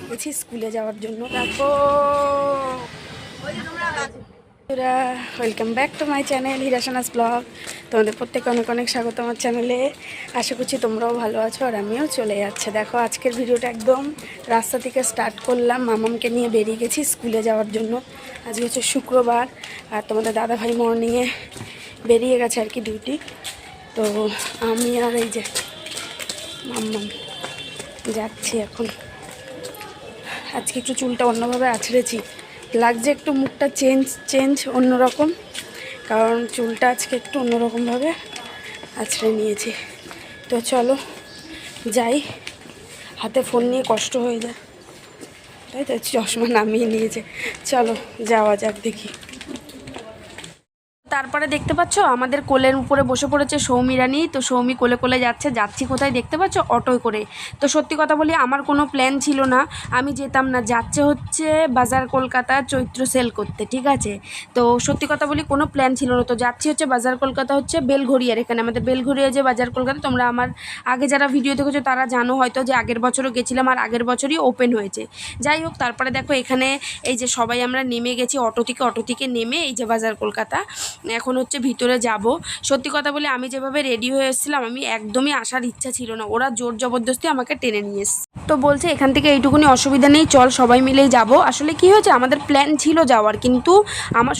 গেছি স্কুলে যাওয়ার জন্য। দেখো welcome back to my channel হিরাশনাস ব্লগ। তোমাদের প্রত্যেকে অনেক অনেক স্বাগত আমার চ্যানেলে। আশা করছি তোমরাও ভালো আছো আর আমিও চলে যাচ্ছে। দেখো আজকের ভিডিওটা একদম রাস্তা থেকে স্টার্ট করলাম। মামামকে নিয়ে বেরিয়ে গেছি স্কুলে যাওয়ার জন্য। আজকে হচ্ছে শুক্রবার আর তোমাদের দাদাভাই মর্নিংয়ে বেরিয়ে গেছে আর কি ডিউটি। তো আমি আর এই যে মাম্মাম যাচ্ছি এখন। আজকে একটু চুলটা অন্যভাবে আছড়েছি, লাগছে একটু মুখটা চেঞ্জ অন্যরকম, কারণ চুলটা আজকে একটু অন্যরকমভাবে আছড়ে নিয়েছি। তো চলো যাই, হাতে ফোন নিয়ে কষ্ট হয়ে যায়, তাই তো চশমা নামিয়ে নিয়েছে। চলো যাওয়া যাক দেখি। তারপরে দেখতে পাচ্ছ আমাদের কোলের উপরে বসে পড়েছে সৌমি রানী। তো সৌমি কোলে কোলে যাচ্ছি কোথায় দেখতে পাচ্ছ? অটোয় করে। তো সত্যি কথা বলি আমার কোনো প্ল্যান ছিল না, আমি যেতাম না। যাচ্ছে হচ্ছে বাজার কলকাতা চৈত্র সেল করতে, ঠিক আছে। তো সত্যি কথা বলি কোনো প্ল্যান ছিল না। তো যাচ্ছি হচ্ছে বাজার কলকাতা, হচ্ছে বেলঘড়িয়ার এখানে আমাদের বেলঘড়িয়া যে বাজার কলকাতা, তোমরা আমার আগে যারা ভিডিও দেখেছো তারা জানো হয়তো যে আগের বছরও গেছিলাম আর আগের বছরই ওপেন হয়েছে। যাই হোক, তারপরে দেখো এখানে এই যে সবাই আমরা নেমে গেছি অটো থেকে নেমে এই যে বাজার কলকাতা এখন হচ্ছে ভিতরে যাব। সত্যি কথা বলে আমি যেভাবে রেডি হয়ে এসেছিলাম আমি একদমই আসার ইচ্ছা ছিল না, ওরা জোর জবরদস্তি আমাকে টেনে নিয়ে এসছে। তো বলছে এখান থেকে এইটুকুনি অসুবিধা নেই, চল সবাই মিলেই যাব। আসলে কি হয়েছে, আমাদের প্ল্যান ছিল যাওয়ার, কিন্তু আমার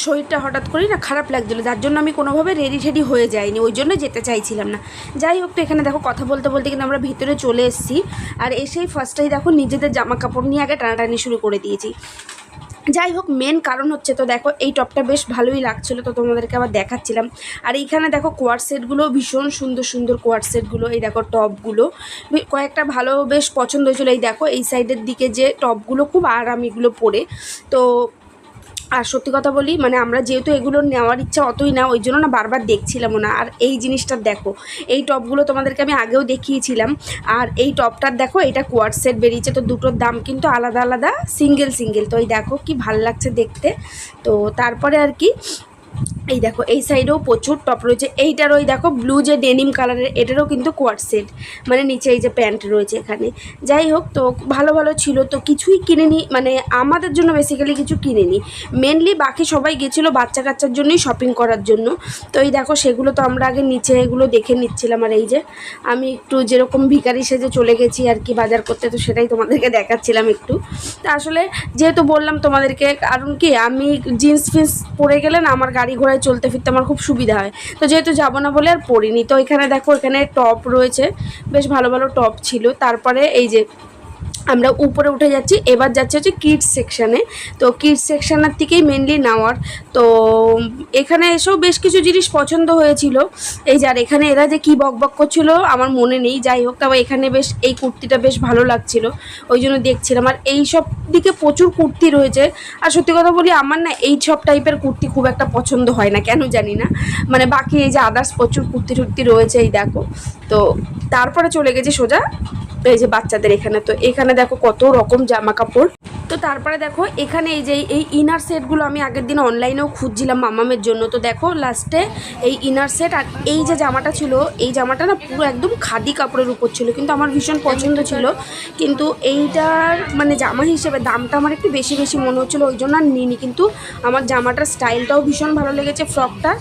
শরীরটা হঠাৎ করেই না খারাপ লাগছিলো, যার জন্য আমি কোনোভাবে রেডি হয়ে যাইনি, ওই জন্য যেতে চাইছিলাম না। যাই হোক, তো এখানে দেখো কথা বলতে বলতে কিন্তু আমরা ভিতরে চলে এসেছি। আর এসেই ফার্স্টেই দেখো নিজেদের জামা কাপড় নিয়ে আগে টানাটানি শুরু করে দিয়েছি। যাই হোক, মেন কারণ হচ্ছে, তো দেখো এই টপটা বেশ ভালোই লাগছিলো, তো তোমাদেরকে আবার দেখাচ্ছিলাম। আর এইখানে দেখো কোয়ার সেটগুলো ভীষণ সুন্দর কোয়ার সেটগুলো, এই দেখো টপগুলো কয়েকটা ভালো বেশ পছন্দ হয়েছিলো। এই দেখো এই সাইডের দিকে যে টপগুলো খুব আরামিগুলো পরে। তো আর সত্যি কথা বলি মানে আমরা যেহেতু এগুলো নেওয়ার ইচ্ছা অতই না, ওই জন্য না বারবার দেখছিলামও না। আর এই জিনিসটা দেখো, এই টপগুলো তোমাদেরকে আমি আগেও দেখিয়েছিলাম। আর এই টপটার দেখো এটা কোয়ার সেট বেরিয়েছে, তো দুটোর দাম কিন্তু আলাদা আলাদা, সিঙ্গেল। তো এই দেখো কি ভাল লাগছে দেখতে। তো তারপরে আর কি এই দেখো এই সাইডেও প্রচুর টপ রয়েছে। এইটার ওই দেখো ব্লু যে ডেনিম কালারের, এটারও কিন্তু কোয়ার সেট, মানে নিচে এই যে প্যান্ট রয়েছে এখানে। যাই হোক, তো ভালো ছিল, তো কিছুই কিনেনি, মানে আমাদের জন্য বেসিক্যালি কিছু কিনেনি, মেনলি বাকি সবাই গেছিলো বাচ্চা কাচ্চার জন্যই শপিং করার জন্য। তো এই দেখো সেগুলো তো আমরা আগে নিচে এগুলো দেখে নিচ্ছিলাম। আর এই যে আমি একটু যেরকম ভিখারি সেজে চলে গেছি আর কি বাজার করতে, তো সেটাই তোমাদেরকে দেখাচ্ছিলাম একটু। তা আসলে যেহেতু বললাম তোমাদেরকে, কারণ কি আমি জিন্স ফিন্স পরে গেলে না আমার গাড়ি ঘোড়ায় চলতে ফিরতে আমার খুব সুবিধা হয়, তো যেহেতু যাবো না বলে আর পরিনি। তো এখানে দেখো এখানে টপ রয়েছে, বেশ ভালো টপ ছিল। তারপরে এই যে আমরা উপরে উঠে যাচ্ছি, এবার যাচ্ছি হচ্ছে কিডস সেকশানে। তো কিডস সেকশানের থেকেই মেনলি নেওয়ার। তো এখানে এসেও বেশ কিছু জিনিস পছন্দ হয়েছিল। এই যে আর এখানে এরা যে কী বক করছিল আমার মনে নেই। যাই হোক, তবে এখানে বেশ এই কুর্তিটা বেশ ভালো লাগছিল, ওই জন্য দেখছিলাম। আর এই সব দিকে প্রচুর কুর্তি রয়েছে। আর সত্যি কথা বলি আমার না এই সব টাইপের কুর্তি খুব একটা পছন্দ হয় না, কেন জানি না। মানে বাকি এই যে আদার্স প্রচুর কুর্তি রয়েছে, এই দেখো। তো তারপরে চলে গেছি সোজা এই যে বাচ্চাদের এখানে। তো এখানে দেখো কত রকম জামা কাপড়। তো তারপরে দেখো এখানে এই যে এই ইনার সেটগুলো আমি আগের দিন অনলাইনেও খুঁজছিলাম মামামের জন্য। তো দেখো লাস্টে এই ইনার সেট আর এই যে জামাটা ছিল, এই জামাটা না পুরো একদম খাদি কাপড়ের উপর ছিল, কিন্তু আমার ভীষণ পছন্দ ছিল। কিন্তু এইটার মানে জামা হিসেবে দামটা আমার একটু বেশি মনে হচ্ছিলো, ওই জন্য আর নিইনি। কিন্তু আমার জামাটার স্টাইলটাও ভীষণ ভালো লেগেছে, ফ্রকটা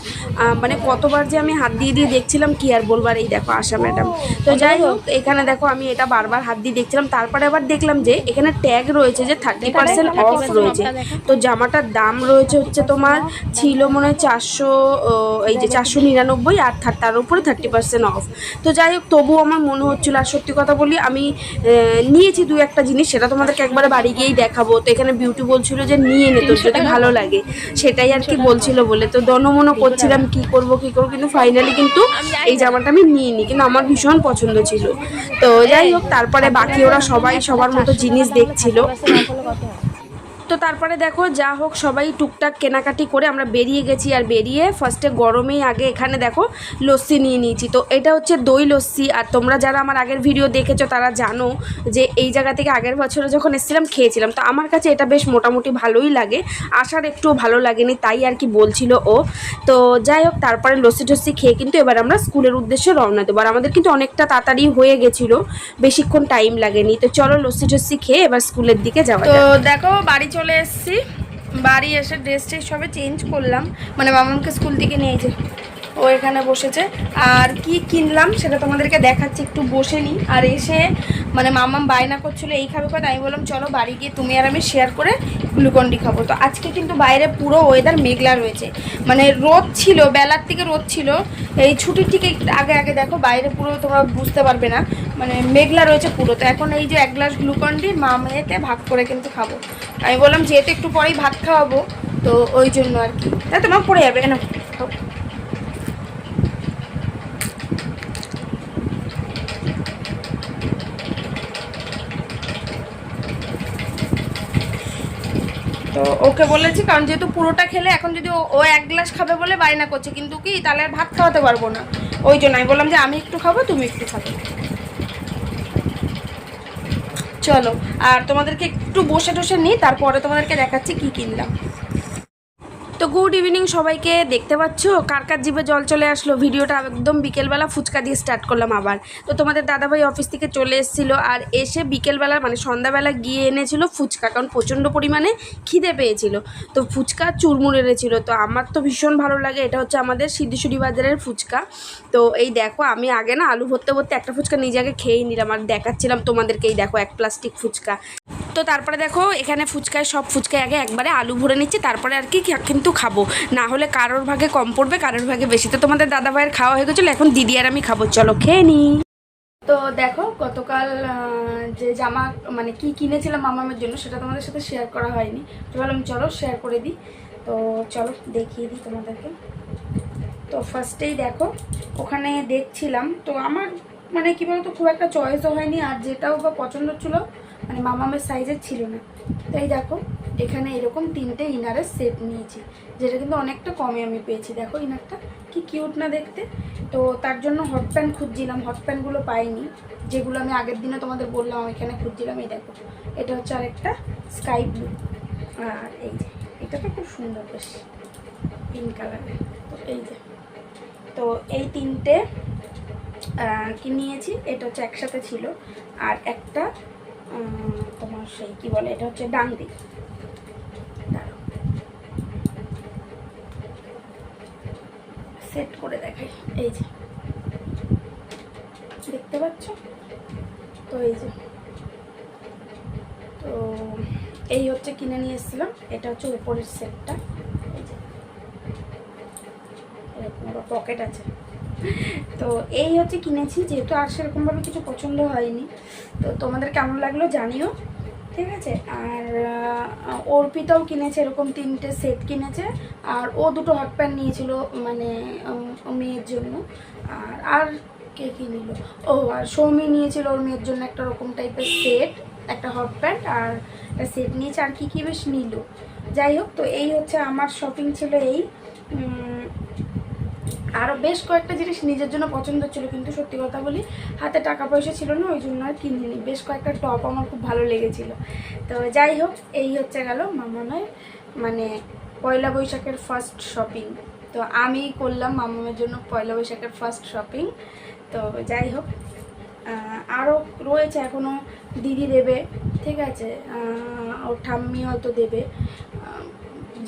মানে কতবার যে আমি হাত দিয়ে দেখছিলাম কি আর বলবার। এই দেখো আশা ম্যাডাম। তো যাই হোক, এখানে দেখো আমি এটা বারবার হাত দিয়ে দেখছিলাম। তারপরে আবার দেখলাম যে এখানে ট্যাগ রয়েছে যে 30% অফ রয়েছে। তো জামাটার দাম রয়েছে হচ্ছে তোমার ছিল মনে হয় 400, এই যে 499, আর তার উপরে 30% অফ। তো যাই হোক, তবুও আমার মনে হচ্ছিলো। আর সত্যি কথা বলি আমি নিয়েছি দু একটা জিনিস, সেটা তোমাদেরকে একবারে বাড়ি গিয়েই দেখাবো। তো এখানে বিউটি বলছিল যে নিয়ে নে তোর যদি ভালো লাগে, সেটাই আর কি বলছিল বলে। তো দনমনও করছিলাম কি করব, কিন্তু ফাইনালি কিন্তু এই জামাটা আমি নিয়ে নিই, কিন্তু আমার ভীষণ পছন্দ ছিল। তো যাই হোক, তারপরে বাকি ওরা সবাই সবার মতো জিনিস দেখছিল। তো তারপরে দেখো যা হোক সবাই টুকটাক কেনাকাটি করে আমরা বেরিয়ে গেছি। আর বেরিয়ে ফার্স্টে গরমেই আগে এখানে দেখো লস্যি নিয়ে নিয়েছি। তো এটা হচ্ছে দই লস্যি। আর তোমরা যারা আমার আগের ভিডিও দেখেছো তারা জানো যে এই জায়গা থেকে আগের বছরে যখন এসেছিলাম খেয়েছিলাম। তো আমার কাছে এটা বেশ মোটামুটি ভালোই লাগে, আসার একটু ভালো লাগেনি তাই আর কি বলছিল ও। তো যাই হোক তারপরে লস্যি টস্যি খেয়ে কিন্তু এবার আমরা স্কুলের উদ্দেশ্যে রওনা দেবো। আর আমাদের কিন্তু অনেকটা তাড়াতাড়ি হয়ে গেছিলো, বেশিক্ষণ টাইম লাগেনি। তো চলো লস্যি টস্যি খেয়ে এবার স্কুলের দিকে যাওয়া। তো দেখো বাড়ি চলে এসেছি, বাড়ি এসে ড্রেস ট্রেস সবে চেঞ্জ করলাম, মানে মামাকে স্কুল থেকে নিয়েছে, ও এখানে বসেছে। আর কি কিনলাম সেটা তোমাদেরকে দেখাচ্ছি, একটু বসে নিই। আর এসে মানে মামাম বায়না করছিলো এই খাবে কথা, আমি বললাম চলো বাড়ি গিয়ে তুমি আর আমি শেয়ার করে গ্লুকন্ডি খাবো। তো আজকে কিন্তু বাইরে পুরো ওয়েদার মেঘলা রয়েছে, মানে রোদ ছিল, বেলার থেকে রোদ ছিল, এই ছুটির থেকে আগে আগে দেখো বাইরে পুরো তোমরা বুঝতে পারবে না, মানে মেঘলা রয়েছে পুরো। তো এখন এই যে এক গ্লাস গ্লুকন্ডি মা মেয়েতে ভাগ করে কিন্তু খাবো। আমি বললাম যেহেতু একটু পরেই ভাত খাওয়াবো তো ওই জন্য আর কি। তাই তোমার পড়ে যাবে কেন। তো ওকে বলেছি, কারণ যেহেতু পুরোটা খেলে এখন যদি ও এক গ্লাস খাবে বলে বায়না করছে, কিন্তু কি তাহলে আর ভাত খাওয়াতে পারবো না, ওই জন্য আমি বললাম যে আমি একটু খাবো তুমি একটু খাবে। চলো আর তোমাদেরকে একটু বসে টসে নিই, তারপরে তোমাদেরকে দেখাচ্ছি কি কিনলাম। তো গুড ইভিনিং সবাইকে। দেখতে পাচ্ছ কার কার জিভে জল চলে আসলো। ভিডিওটা একদম বিকেলবেলা ফুচকা দিয়ে স্টার্ট করলাম আবার। তো তোমাদের দাদাভাই অফিস থেকে চলে এসেছিলো, আর এসে বিকেলবেলা মানে সন্ধ্যাবেলা গিয়ে এনেছিল ফুচকা, কারণ প্রচণ্ড পরিমাণে খিদে পেয়েছিল। তো ফুচকা চুরমুর এনেছিলো। তো আমার তো ভীষণ ভালো লাগে, এটা হচ্ছে আমাদের সিদ্ধেশ্বরী বাজারের ফুচকা। তো এই দেখো আমি আগে না আলু ভরতে ভরতে একটা ফুচকা নিজে আগে খেয়েই নিলাম, আর দেখাচ্ছিলাম তোমাদেরকে, এই দেখো এক প্লাস্টিক ফুচকা। তো তারপরে দেখো এখানে ফুচকায় সব ফুচকায় আগে একবারে আলু ভরে নিচ্ছি, তারপরে আর কি কিন্তু খাবো, না হলে কারোর ভাগে কম পড়বে কারোর ভাগে বেশি। তো তোমাদের দাদা ভাইয়ের খাওয়া হয়ে গেছিলো, এখন দিদি আর আমি খাবো, চলো খেয়ে নিই। তো দেখো গতকাল যে জামা মানে কি কিনেছিলাম মামামের জন্য সেটা তোমাদের সাথে শেয়ার করা হয়নি, তো ভাবলাম চলো শেয়ার করে দিই। তো চলো দেখিয়ে দিই তোমাদেরকে। তো ফার্স্টেই দেখো ওখানে দেখছিলাম, তো আমার মানে কী বলতো খুব একটা চয়েসও হয়নি, আর যেটাও বা পছন্দ ছিল মানে মামামের সাইজের ছিল না। তো এই দেখো এখানে এরকম 3টে ইনারের সেট নিয়েছি, যেটা কিন্তু অনেকটা কমে আমি পেয়েছি। দেখো ইনারটা কি কিউট না দেখতে। তো তার জন্য হট প্যান্ট খুঁজছিলাম, হট প্যান্টগুলো পাইনি, যেগুলো আমি আগের দিনে তোমাদের বললাম আমি এখানে খুঁজছিলাম। এই দেখো এটা হচ্ছে আরেকটা স্কাই ব্লু, আর এই যে এটা তো খুব সুন্দর বেশ পিঙ্ক কালারের। তো এই যে তো এই 3টে কি নিয়েছি, এটা হচ্ছে একসাথে ছিল। আর একটা তোমার সেই কি বলে এটা হচ্ছে ডাংরি, সেট করে দেখাই। এই যে দেখতে পাচ্ছ, তো এই যে তো এই হচ্ছে কিনে নিয়ে এসেছিলাম। এটা হচ্ছে উপরের সেটটা, এই যে এরকম পকেট আছে। তো এই হচ্ছে কিনেছি, যেহেতু আর সেরকমভাবে কিছু পছন্দ হয়নি। তো তোমাদের কেমন লাগলো জানিও, ঠিক আছে। আর অর্পিতাও কিনেছে এরকম 3টে সেট কিনেছে, আর ও 2টো হট প্যান্ট নিয়েছিল মানে মেয়ের জন্য। আর কে কী নিল, ও আর সৌমি নিয়েছিল ওর মেয়ের জন্য একটা রকম টাইপের সেট, একটা হট প্যান্ট আর একটা সেট নিয়েছে, আর কী বেশ নিল। যাই হোক তো এই হচ্ছে আমার শপিং ছিল এই। আরও বেশ কয়েকটা জিনিস নিজের জন্য পছন্দ ছিল, কিন্তু সত্যি কথা বলি হাতে টাকা পয়সা ছিল না, ওই জন্য আর কিনিনি। বেশ কয়েকটা টপ আমার খুব ভালো লেগেছিল। তো যাই হোক এই হচ্ছে গেল মামামের মানে পয়লা বৈশাখের ফার্স্ট শপিং। তো আমি করলাম মামামের জন্য পয়লা বৈশাখের ফার্স্ট শপিং। তো যাই হোক আরও রয়েছে, এখনও দিদি দেবে, ঠিক আছে, ওর ঠাম্মি হয়তো দেবে,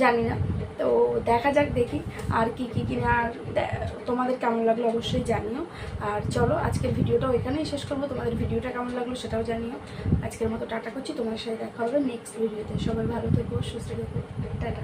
জানি না। তো দেখা যাক দেখি আর কি কিনে। আর তোমাদের কেমন লাগলো অবশ্যই জানিও। আর চলো আজকের ভিডিওটাও এখানেই শেষ করবো, তোমাদের ভিডিওটা কেমন লাগলো সেটাও জানিও। আজকের মতো টাটা করছি, তোমার সাথে দেখা হবে নেক্সট ভিডিওতে। সবাই ভালো থেকো, সুস্থ থেকো, টাটা।